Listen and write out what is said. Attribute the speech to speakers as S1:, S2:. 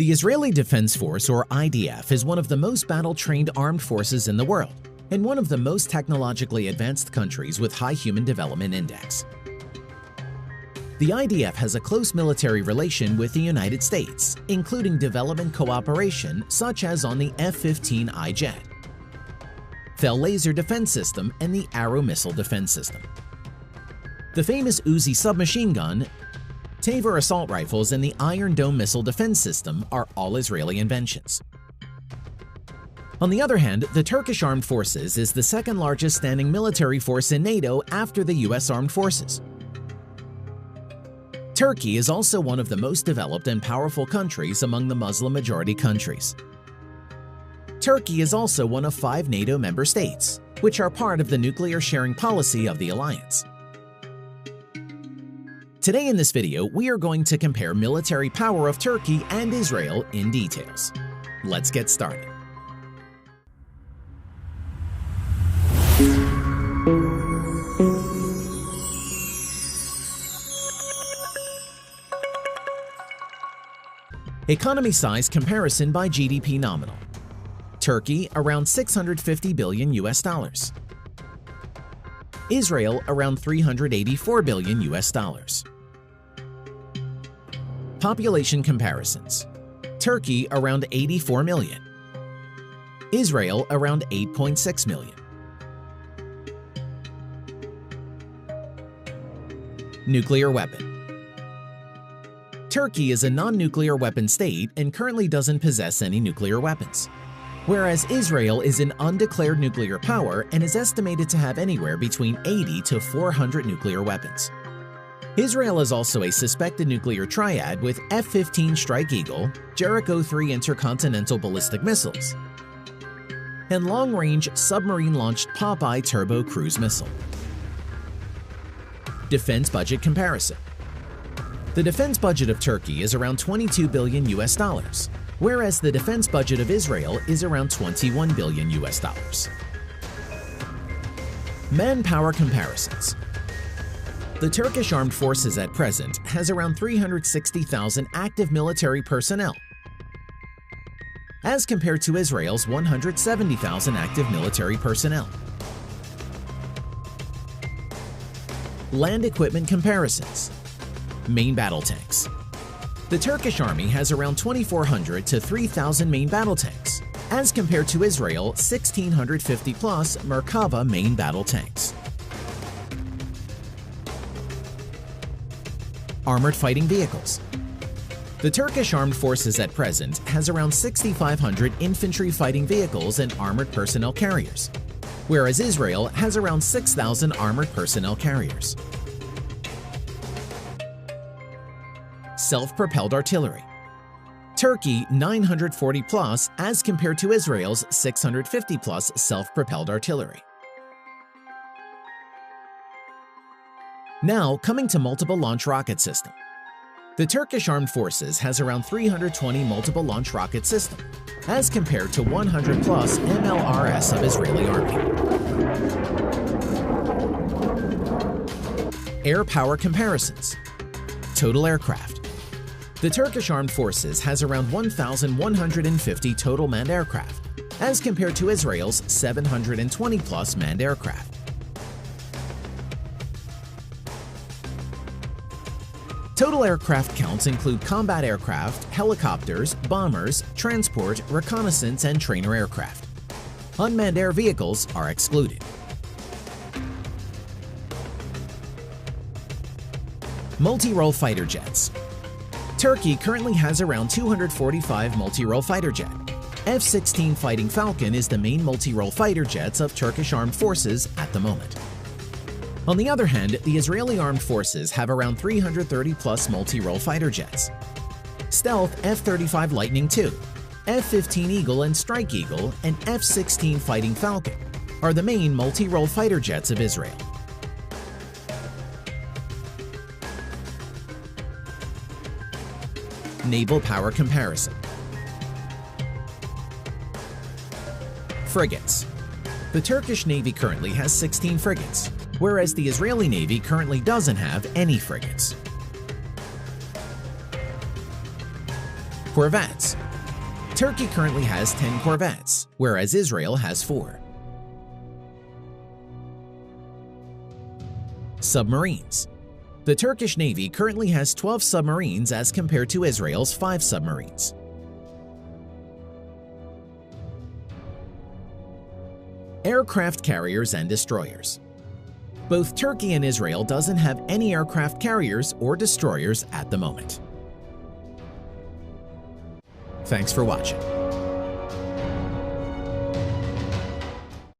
S1: The Israeli Defense Force, or IDF, is one of the most battle-trained armed forces in the world and one of the most technologically advanced countries with high Human Development Index. The IDF has a close military relation with the United States, including development cooperation such as on the F-15I jet, THEL laser defense system, and the Arrow missile defense system. The famous Uzi submachine gun, Tavor assault rifles, and the Iron Dome missile defense system are all Israeli inventions. On the other hand, the Turkish Armed Forces is the second largest standing military force in NATO after the US Armed Forces. Turkey is also one of the most developed and powerful countries among the Muslim-majority countries. Turkey is also one of 5 NATO member states, which are part of the nuclear sharing policy of the alliance. Today in this video, we are going to compare military power of Turkey and Israel in details. Let's get started. Economy size comparison by GDP nominal. Turkey around $650 billion US. Israel around $384 billion US. Population comparisons. Turkey around 84 million. Israel around 8.6 million. Nuclear weapon. Turkey is a non-nuclear weapon state and currently doesn't possess any nuclear weapons, whereas Israel is an undeclared nuclear power and is estimated to have anywhere between 80 to 400 nuclear weapons. Israel is also a suspected nuclear triad with F-15 Strike Eagle, Jericho-3 intercontinental ballistic missiles, and long-range submarine-launched Popeye turbo cruise missile. Defense budget comparison. The defense budget of Turkey is around $22 billion US, whereas the defense budget of Israel is around $21 billion US. Manpower comparisons. The Turkish Armed Forces at present has around 360,000 active military personnel, as compared to Israel's 170,000 active military personnel. Land equipment comparisons. Main battle tanks. The Turkish army has around 2,400 to 3,000 main battle tanks, as compared to Israel 1,650 plus Merkava main battle tanks. Armored fighting vehicles. The Turkish Armed Forces at present has around 6,500 infantry fighting vehicles and armored personnel carriers, whereas Israel has around 6,000 armored personnel carriers. Self-propelled artillery. Turkey 940 plus as compared to Israel's 650 plus self-propelled artillery. Now, coming to multiple launch rocket system. The Turkish Armed Forces has around 320 multiple launch rocket system, as compared to 100 plus MLRS of Israeli Army. Air power comparisons. Total aircraft. The Turkish Armed Forces has around 1,150 total manned aircraft, as compared to Israel's 720 plus manned aircraft. Total aircraft counts include combat aircraft, helicopters, bombers, transport, reconnaissance, and trainer aircraft. Unmanned air vehicles are excluded. Multi-role fighter jets. Turkey currently has around 245 multi-role fighter jet. F-16 Fighting Falcon is the main multi-role fighter jets of Turkish Armed Forces at the moment. On the other hand, the Israeli Armed Forces have around 330 plus multi-role fighter jets. Stealth F-35 Lightning II, F-15 Eagle and Strike Eagle, and F-16 Fighting Falcon are the main multi-role fighter jets of Israel. Naval power comparison. Frigates. The Turkish Navy currently has 16 frigates, whereas the Israeli Navy currently doesn't have any frigates. Corvettes. Turkey currently has 10 corvettes, whereas Israel has 4. Submarines. The Turkish Navy currently has 12 submarines as compared to Israel's 5 submarines. Aircraft carriers and destroyers. Both Turkey and Israel doesn't have any aircraft carriers or destroyers at the moment. Thanks for watching.